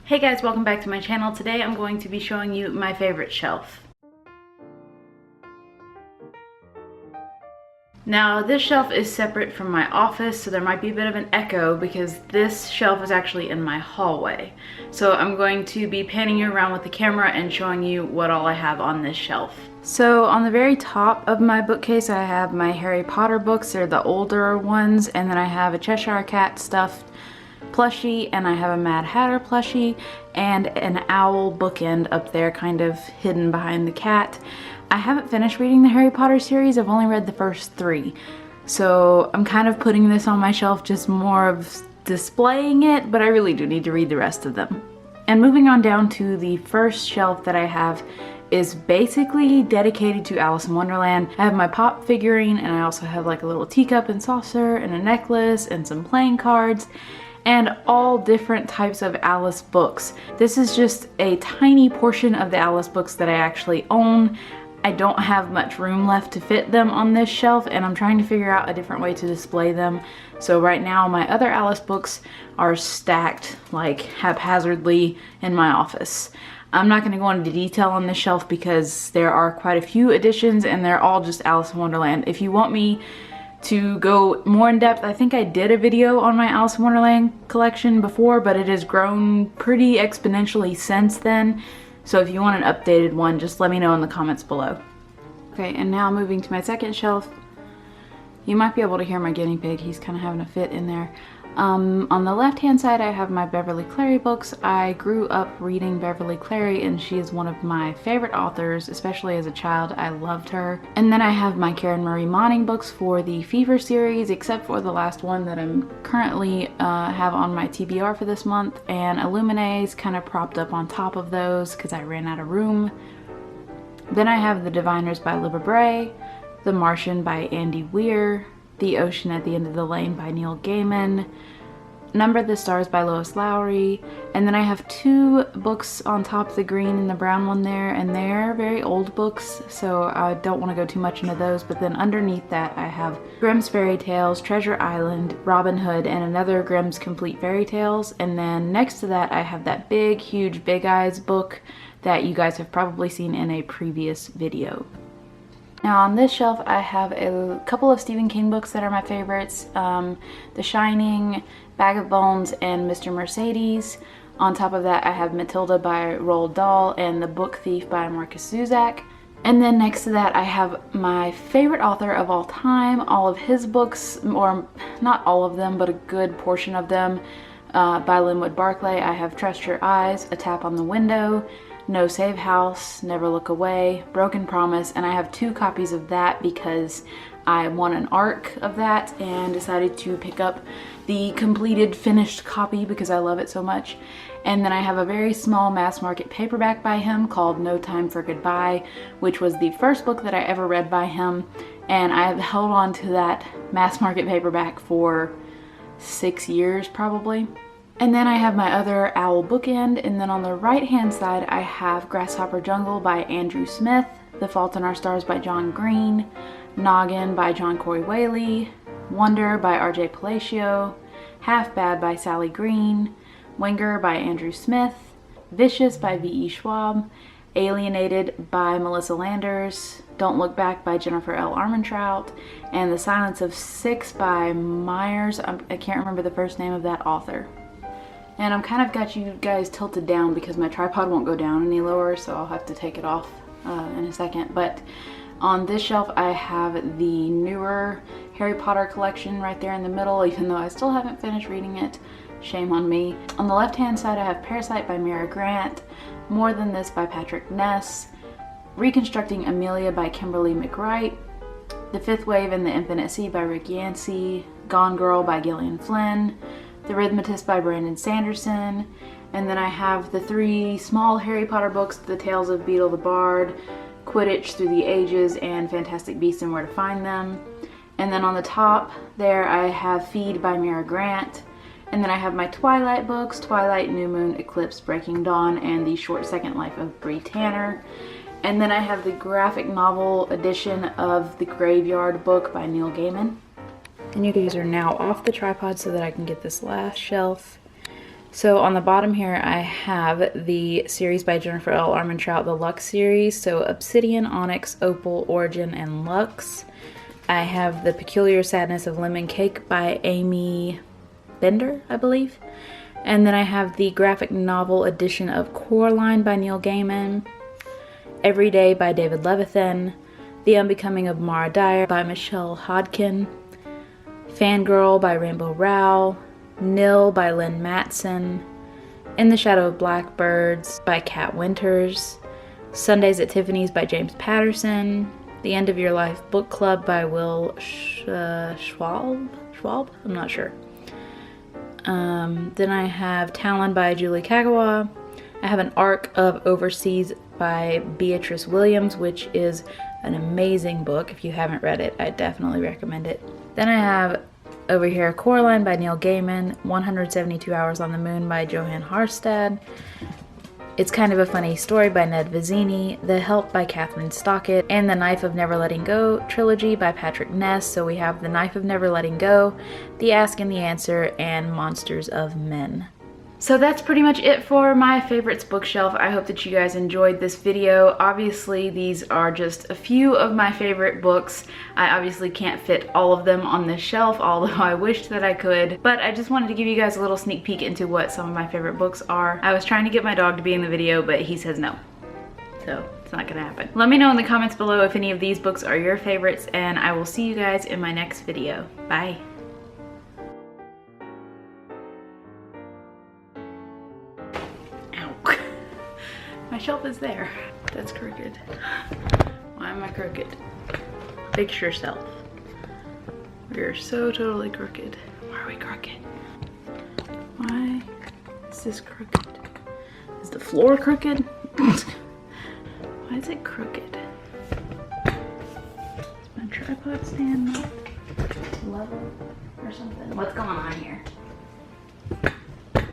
Hey guys, welcome back to my channel. Today I'm going to be showing you my favorite shelf. Now this shelf is separate from my office, so there might be a bit of an echo because this shelf is actually in my hallway. So I'm going to be panning you around with the camera and showing you what all I have on this shelf. So on the very top of my bookcase I have my Harry Potter books. They're the older ones, and then I have a Cheshire Cat stuffed plushie, and I have a Mad Hatter plushie and an owl bookend up there kind of hidden behind the cat. I haven't finished reading the Harry Potter series. I've only read the first 3. So I'm kind of putting this on my shelf just more of displaying it, but I really do need to read the rest of them. And moving on down to the first shelf that I have is basically dedicated to Alice in Wonderland. I have my pop figurine, and I also have like a little teacup and saucer and a necklace and some playing cards and all different types of Alice books. This is just a tiny portion of the Alice books that I actually own. I don't have much room left to fit them on this shelf, and I'm trying to figure out a different way to display them. So right now my other Alice books are stacked like haphazardly in my office. I'm not going to go into detail on this shelf because there are quite a few editions and they're all just Alice in Wonderland. If you want me to go more in depth, I think I did a video on my Alice in Wonderland collection before, but it has grown pretty exponentially since then. So if you want an updated one, just let me know in the comments below. Okay, and now moving to my second shelf. You might be able to hear my guinea pig. He's kind of having a fit in there. On the left hand side I have my Beverly Cleary books. I grew up reading Beverly Cleary and she is one of my favorite authors, especially as a child. I loved her. And then I have my Karen Marie Moning books for the Fever series, except for the last one that I'm currently have on my TBR for this month, and Illuminae kind of propped up on top of those because I ran out of room. Then I have The Diviners by Libba Bray, The Martian by Andy Weir, The Ocean at the End of the Lane by Neil Gaiman, Number the Stars by Lois Lowry, and then I have 2 books on top, the green and the brown one there, and they're very old books, so I don't want to go too much into those. But then underneath that I have Grimm's Fairy Tales, Treasure Island, Robin Hood, and another Grimm's Complete Fairy Tales, and then next to that I have that big, huge Big Eyes book that you guys have probably seen in a previous video. Now on this shelf I have a couple of Stephen King books that are my favorites. The Shining, Bag of Bones, and Mr. Mercedes. On top of that I have Matilda by Roald Dahl and The Book Thief by Marcus Zuzak. And then next to that I have my favorite author of all time, all of his books, or not all of them, but a good portion of them, by Linwood Barclay. I have Trust Your Eyes, A Tap on the Window, No Save House, Never Look Away, Broken Promise, and I have 2 copies of that because I won an ARC of that and decided to pick up the completed finished copy because I love it so much. And then I have a very small mass market paperback by him called No Time for Goodbye, which was the first book that I ever read by him, and I have held on to that mass market paperback for 6 years probably. And then I have my other owl bookend, and then on the right hand side I have Grasshopper Jungle by Andrew Smith, The Fault in Our Stars by John Green, Noggin by John Corey Whaley, Wonder by R.J. Palacio, Half Bad by Sally Green, Winger by Andrew Smith, Vicious by V.E. Schwab, Alienated by Melissa Landers, Don't Look Back by Jennifer L. Armentrout, and The Silence of Six by Myers. I can't remember the first name of that author. And I'm kind of got you guys tilted down because my tripod won't go down any lower, so I'll have to take it off in a second. But on this shelf I have the newer Harry Potter collection right there in the middle, even though I still haven't finished reading it. Shame on me. On the left hand side I have Parasite by Mira Grant, More Than This by Patrick Ness, Reconstructing Amelia by Kimberly McWright, The Fifth Wave and the Infinite Sea by Rick Yancey, Gone Girl by Gillian Flynn, The Rhythmatist by Brandon Sanderson, and then I have the 3 small Harry Potter books, The Tales of Beedle the Bard, Quidditch Through the Ages, and Fantastic Beasts and Where to Find Them. And then on the top there I have Feed by Mira Grant, and then I have my Twilight books, Twilight, New Moon, Eclipse, Breaking Dawn, and The Short Second Life of Bree Tanner. And then I have the graphic novel edition of The Graveyard book by Neil Gaiman. And you guys are now off the tripod so that I can get this last shelf So on the bottom here, I have the series by Jennifer L. Armentrout, the Lux series. So Obsidian, Onyx, Opal, Origin, and Lux. I have The Peculiar Sadness of Lemon Cake by Amy Bender, I believe. And then I have the graphic novel edition of Coraline by Neil Gaiman. Every Day by David Levithan. The Unbecoming of Mara Dyer by Michelle Hodkin. Fangirl by Rainbow Rowell. Nil by Lynn Matson. In the Shadow of Blackbirds by Kat Winters. Sundays at Tiffany's by James Patterson. The End of Your Life Book Club by Will Schwab? I'm not sure. Then I have Talon by Julie Kagawa. I have An Arc of Overseas by Beatrice Williams, which is an amazing book. If you haven't read it, I definitely recommend it. Then I have over here Coraline by Neil Gaiman, 172 Hours on the Moon by Johan Harstad. It's Kind of a Funny Story by Ned Vizzini, The Help by Catherine Stockett, and The Knife of Never Letting Go trilogy by Patrick Ness. So we have The Knife of Never Letting Go, The Ask and the Answer, and Monsters of Men. So that's pretty much it for my favorites bookshelf. I hope that you guys enjoyed this video. Obviously, these are just a few of my favorite books. I obviously can't fit all of them on this shelf, although I wished that I could. But I just wanted to give you guys a little sneak peek into what some of my favorite books are. I was trying to get my dog to be in the video, but he says no. So it's not gonna happen. Let me know in the comments below if any of these books are your favorites, and I will see you guys in my next video. Bye. My shelf is there. That's crooked. Why am I crooked? Fix yourself. We're so totally crooked. Why are we crooked? Why is this crooked? Is the floor crooked? Why is it crooked? Is my tripod stand not level or something? What's going on here?